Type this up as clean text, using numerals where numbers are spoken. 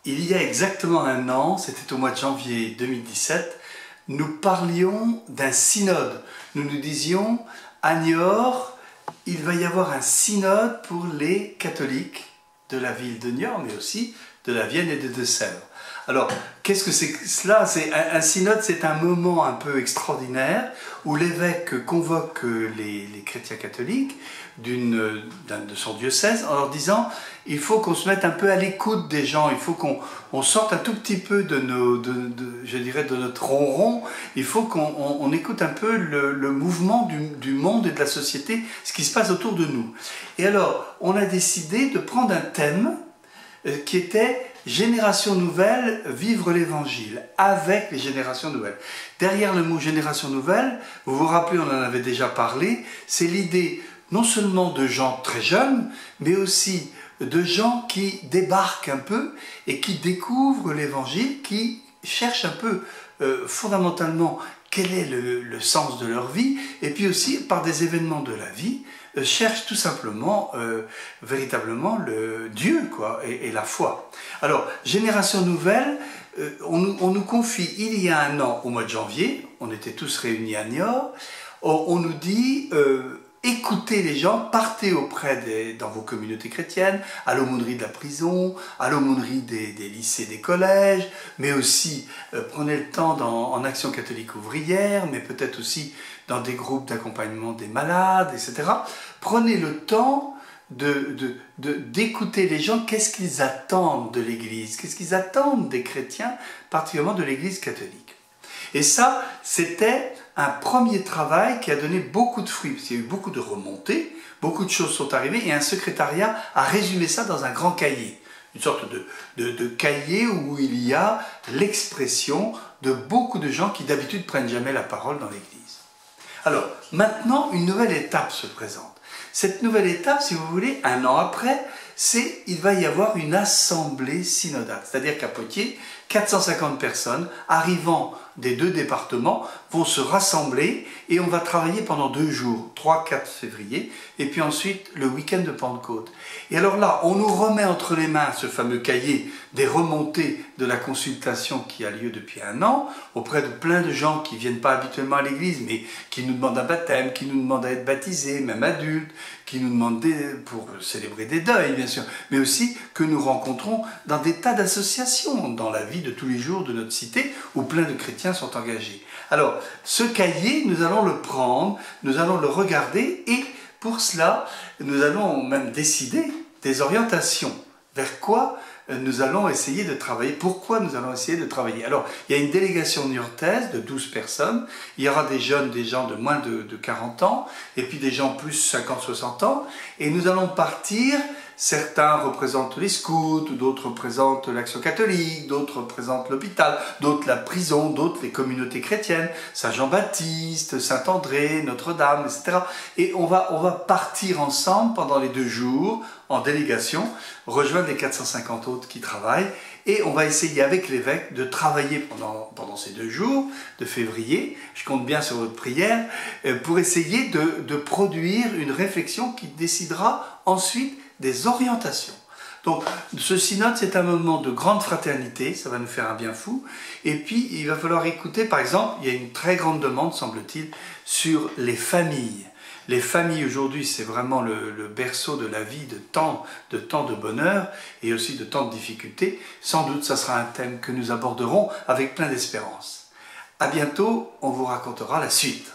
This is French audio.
Il y a exactement un an, c'était au mois de janvier 2017, nous parlions d'un synode. Nous nous disions, à Niort, il va y avoir un synode pour les catholiques de la ville de Niort, mais aussi de la Vienne et des Deux-Sèvres. Alors, qu'est-ce que c'est que cela? Un synode, c'est un moment un peu extraordinaire où l'évêque convoque les chrétiens catholiques de son diocèse en leur disant il faut qu'on se mette un peu à l'écoute des gens, il faut qu'on sorte un tout petit peu de notre ronron, il faut qu'on écoute un peu le mouvement du monde et de la société, ce qui se passe autour de nous. Et alors, on a décidé de prendre un thème qui était Génération nouvelle, vivre l'évangile, avec les générations nouvelles. Derrière le mot génération nouvelle, vous vous rappelez, on en avait déjà parlé, c'est l'idée non seulement de gens très jeunes, mais aussi de gens qui débarquent un peu et qui découvrent l'évangile, qui cherchent un peu fondamentalement quel est le sens de leur vie, et puis aussi par des événements de la vie, cherchent tout simplement, véritablement, le Dieu quoi, et la foi. Alors, Génération Nouvelle, on nous confie, il y a un an, au mois de janvier, on était tous réunis à Niort, on nous dit, écoutez les gens, partez dans vos communautés chrétiennes, à l'aumônerie de la prison, à l'aumônerie des lycées, des collèges, mais aussi prenez le temps en Action catholique ouvrière, mais peut-être aussi dans des groupes d'accompagnement des malades, etc. Prenez le temps d'écouter les gens, qu'est-ce qu'ils attendent de l'Église, qu'est-ce qu'ils attendent des chrétiens, particulièrement de l'Église catholique. Et ça, c'était un premier travail qui a donné beaucoup de fruits, parce qu'il y a eu beaucoup de remontées, beaucoup de choses sont arrivées, et un secrétariat a résumé ça dans un grand cahier, une sorte de cahier où il y a l'expression de beaucoup de gens qui d'habitude prennent jamais la parole dans l'Église. Alors, maintenant, une nouvelle étape se présente. Cette nouvelle étape, si vous voulez, un an après, il va y avoir une assemblée synodale. C'est-à-dire qu'à Poitiers, 450 personnes arrivant des deux départements vont se rassembler et on va travailler pendant 2 jours, 3-4 février, et puis ensuite le week-end de Pentecôte. Et alors là, on nous remet entre les mains ce fameux cahier des remontées de la consultation qui a lieu depuis un an, auprès de plein de gens qui ne viennent pas habituellement à l'église, mais qui nous demandent un baptême, qui nous demandent à être baptisés, même adultes, qui nous demandent pour célébrer des deuils, bien sûr, mais aussi que nous rencontrons dans des tas d'associations, dans la vie de tous les jours de notre cité, où plein de chrétiens sont engagés. Alors, ce cahier, nous allons le prendre, nous allons le regarder, et pour cela, nous allons même décider des orientations. Vers quoi nous allons essayer de travailler, pourquoi nous allons essayer de travailler. Alors, il y a une délégation niortaise de 12 personnes, il y aura des jeunes, des gens de moins de 40 ans, et puis des gens plus 50-60 ans, et nous allons partir, certains représentent les scouts, d'autres représentent l'Action catholique, d'autres représentent l'hôpital, d'autres la prison, d'autres les communautés chrétiennes, Saint-Jean-Baptiste, Saint-André, Notre-Dame, etc. Et on va partir ensemble pendant les 2 jours, en délégation, rejoindre les 450 autres qui travaillent, et on va essayer avec l'évêque de travailler pendant ces 2 jours de février, je compte bien sur votre prière, pour essayer de produire une réflexion qui décidera ensuite des orientations. Donc ce synode, c'est un moment de grande fraternité, ça va nous faire un bien fou, et puis il va falloir écouter, par exemple, il y a une très grande demande, semble-t-il, sur les familles. Les familles aujourd'hui, c'est vraiment le berceau de la vie, de tant de bonheur et aussi de tant de difficultés. Sans doute, ça sera un thème que nous aborderons avec plein d'espérance. À bientôt, on vous racontera la suite.